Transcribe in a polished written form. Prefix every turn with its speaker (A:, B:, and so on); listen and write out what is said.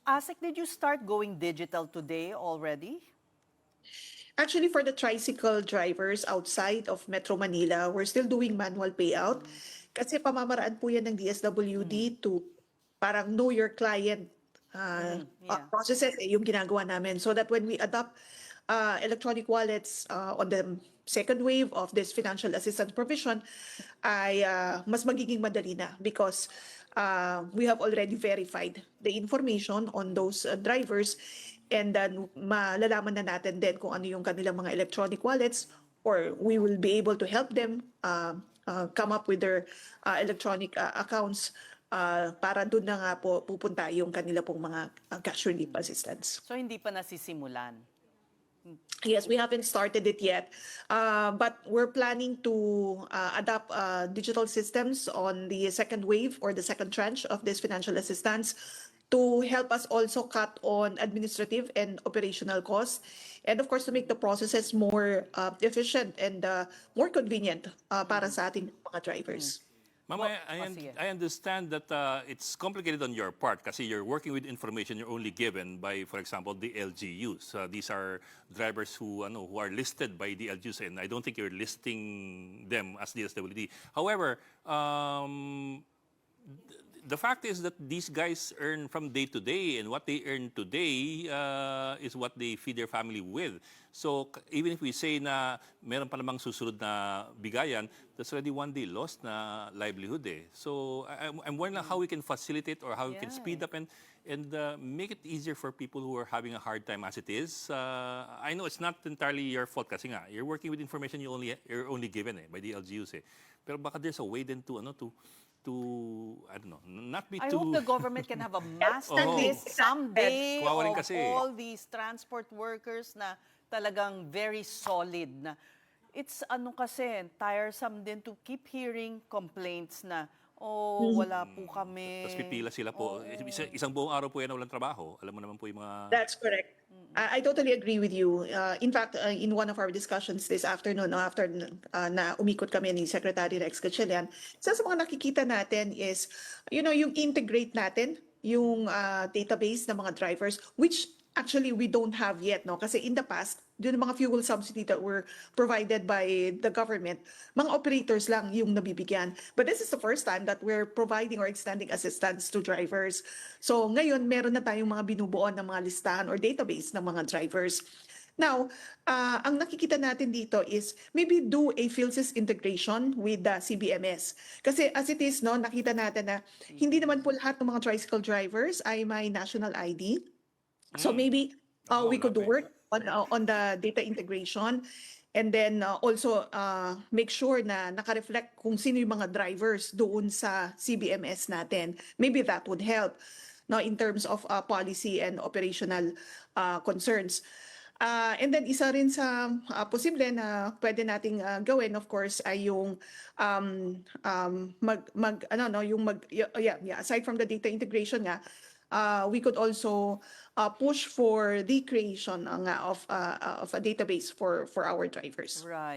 A: ASEC, did you start going digital today already?
B: Actually, for the tricycle drivers outside of Metro Manila, we're still doing manual payout. Kasi pamamaraan po yan ng DSWD to parang know your client
A: Yeah.
B: processes yung ginagawa namin. So that when we adopt electronic wallets on the second wave of this financial assistance provision, ay mas magiging madali na because we have already verified the information on those drivers, and then malalaman na natin din kung ano yung kanilang mga electronic wallets, or we will be able to help them come up with their electronic accounts para doon na nga po pupunta yung kanila pong mga cash relief assistance.
A: So hindi pa nasisimulan.
B: Yes, we haven't started it yet, but we're planning to adopt digital systems on the second wave or the second tranche of this financial assistance to help us also cut on administrative and operational costs, and of course to make the processes more efficient and more convenient para sa ating mga drivers.
C: Ma'am,
A: sige.
C: I understand that it's complicated on your part kasi you're working with information you're only given by, for example, the LGUs. These are drivers who are listed by the LGUs, and I don't think you're listing them as DSWD. However, the fact is that these guys earn from day to day, and what they earn today is what they feed their family with. So even if we say na meron pa namang susunod na bigayan, that's already one day lost na livelihood eh. So I'm wondering how we can facilitate or how we can speed up and make it easier for people who are having a hard time as it is. I know it's not entirely your fault kasi nga you're working with information you're only given by the LGUs eh. Pero baka there's a way then to I don't know, not be
A: I
C: too...
A: hope the government can have a master list someday
C: Kawawa rin
A: of
C: kasi.
A: all these transport workers na talagang very solid na. It's kasi, tiresome din to keep hearing complaints na, wala po kami.
C: Tapos pipila sila po. Isang buong araw po yan na walang trabaho. Alam mo naman po yung mga...
B: That's correct. I totally agree with you. In fact, in one of our discussions this afternoon, after na umikot kami ni Secretary Rex Gatchalian, isa sa mga nakikita natin is, yung integrate natin yung database ng mga drivers, which actually we don't have yet, no? Kasi in the past, yung mga fuel subsidy that were provided by the government, mga operators lang yung nabibigyan. But this is the first time that we're providing or extending assistance to drivers. So ngayon, meron na tayong mga binubuo ng mga listahan or database ng mga drivers. Now, ang nakikita natin dito is maybe do a PhilSys integration with the CBMS. Kasi as it is, no, nakita natin na hindi naman po lahat ng mga tricycle drivers ay may national ID. So maybe we could work on the data integration, and then also make sure na naka-reflect kung sino yung mga drivers doon sa CBMS natin. Maybe that would help no, in terms of policy and operational concerns. And then isa rin sa posible na pwede nating gawin, of course, ay yung aside from the data integration nga, we could also push for the creation of a database for our drivers.
A: Right.